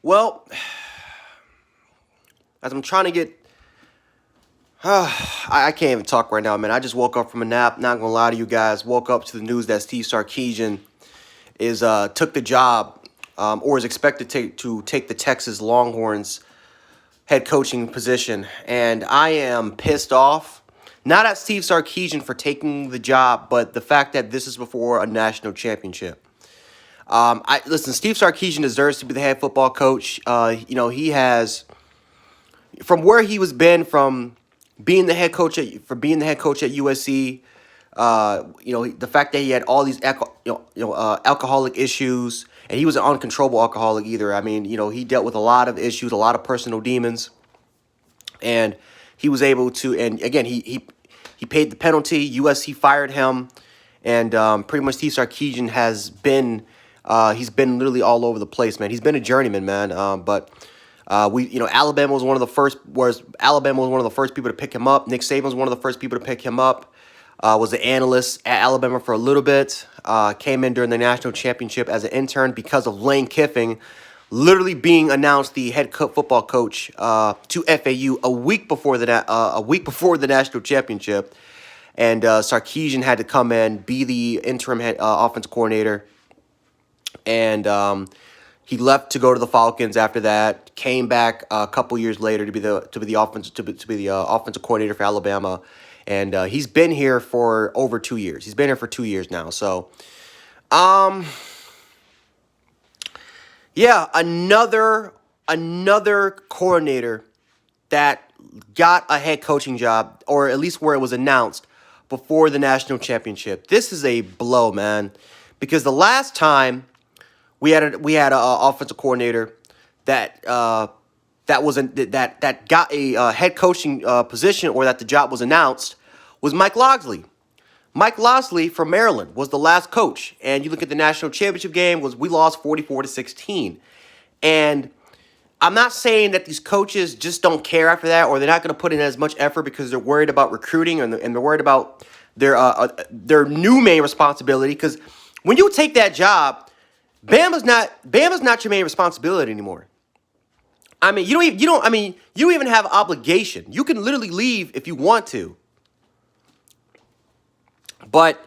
Well, as I'm trying to get, I can't even talk right now, man. I just woke up from a nap. Not gonna lie to you guys. Woke up to the news that Steve Sarkisian is took the job, or is expected to take the Texas Longhorns head coaching position, and I am pissed off. Not at Steve Sarkisian for taking the job, but the fact that this is before a national championship. I listen. Steve Sarkisian deserves to be the head football coach. He has from where he was been from being the head coach at USC. The fact that he had all these alcoholic issues, and he was an uncontrollable alcoholic either. I mean, he dealt with a lot of issues, a lot of personal demons, and he was able to. And again, he paid the penalty. USC fired him, and pretty much Steve Sarkisian has been. He's been literally all over the place, man. He's been a journeyman, man. But Alabama was one of the first. Alabama was one of the first people to pick him up. Nick Saban was one of the first people to pick him up. Was an analyst at Alabama for a little bit. Came in during the national championship as an intern because of Lane Kiffin literally being announced the head football coach to FAU a week before the national championship, and Sarkisian had to come in, be the interim head offense coordinator, and he left to go to the Falcons after that. Came back a couple years later to be the offensive coordinator for Alabama, and he's been here for over 2 years. He's been here for 2 years now. So, yeah, another coordinator that got a head coaching job, or at least where it was announced before the national championship. This is a blow, man, because the last time we had an offensive coordinator that got a head coaching position, or that the job was announced, was Mike Locksley. Mike Locksley from Maryland was the last coach, and you look at the national championship game, we lost 44-16, and I'm not saying that these coaches just don't care after that, or they're not going to put in as much effort because they're worried about recruiting, and they're worried about their new main responsibility. Because when you take that job, Bama's not your main responsibility anymore. I mean, you don't even have obligation. You can literally leave if you want to. But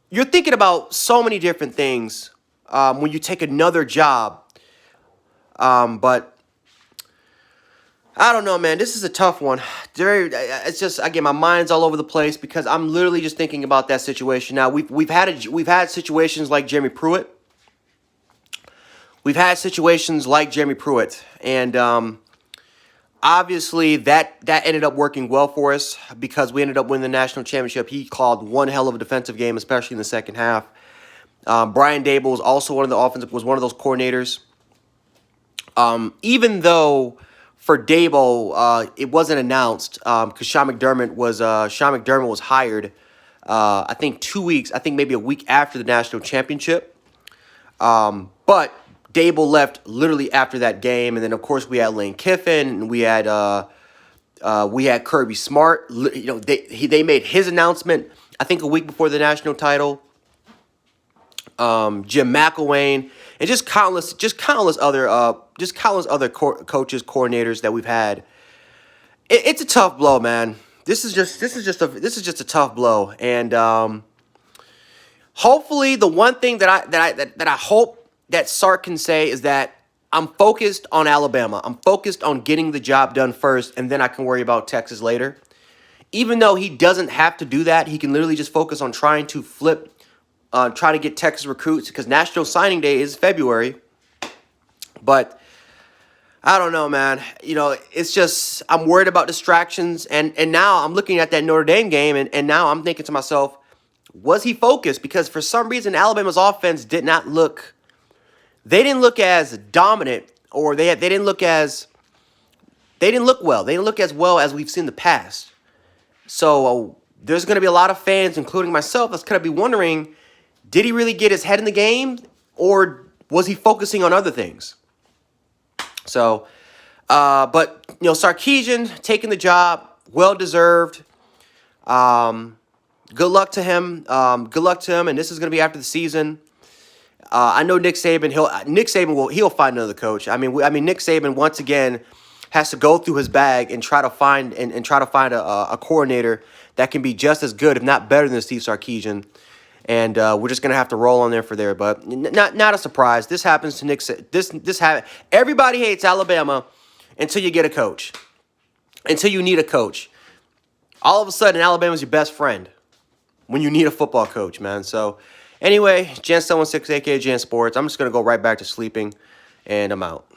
you're thinking about so many different things when you take another job. But I don't know, man. This is a tough one. It's just, again, my mind's all over the place because I'm literally just thinking about that situation. Now we've had situations like Jeremy Pruitt. We've had situations like Jeremy Pruitt, and obviously that ended up working well for us because we ended up winning the national championship. He called one hell of a defensive game, especially in the second half. Brian Dable was also one of those coordinators. Even though for Dable, it wasn't announced because Sean McDermott was hired. I think maybe a week after the national championship. But Dable left literally after that game, and then of course we had Lane Kiffin, and we had Kirby Smart. They made his announcement I think a week before the national title. Jim McElwain, and just countless other coaches, coordinators that we've had. It's a tough blow, man. This is just a tough blow, and hopefully the one thing that I hope that Sark can say is that I'm focused on Alabama. I'm focused on getting the job done first, and then I can worry about Texas later. Even though he doesn't have to do that, he can literally just focus on trying to try to get Texas recruits, because National Signing Day is February. But I don't know, man. It's just I'm worried about distractions, and now I'm looking at that Notre Dame game, and now I'm thinking to myself, was he focused? Because for some reason Alabama's offense didn't look as dominant, or they didn't look well. They didn't look as well as we've seen in the past. So there's going to be a lot of fans, including myself, that's going to be wondering, did he really get his head in the game, or was he focusing on other things? So, but Sarkisian taking the job, well deserved. Good luck to him. And this is going to be after the season. I know Nick Saban. He'll find another coach. I mean, Nick Saban once again has to go through his bag and try to find a coordinator that can be just as good, if not better, than Steve Sarkisian. And we're just gonna have to roll on there for there. But not a surprise. This happens to Nick. Everybody hates Alabama until you get a coach. Until you need a coach. All of a sudden, Alabama's your best friend when you need a football coach, man. So, anyway, Jan716, aka Jan Sports. I'm just going to go right back to sleeping, and I'm out.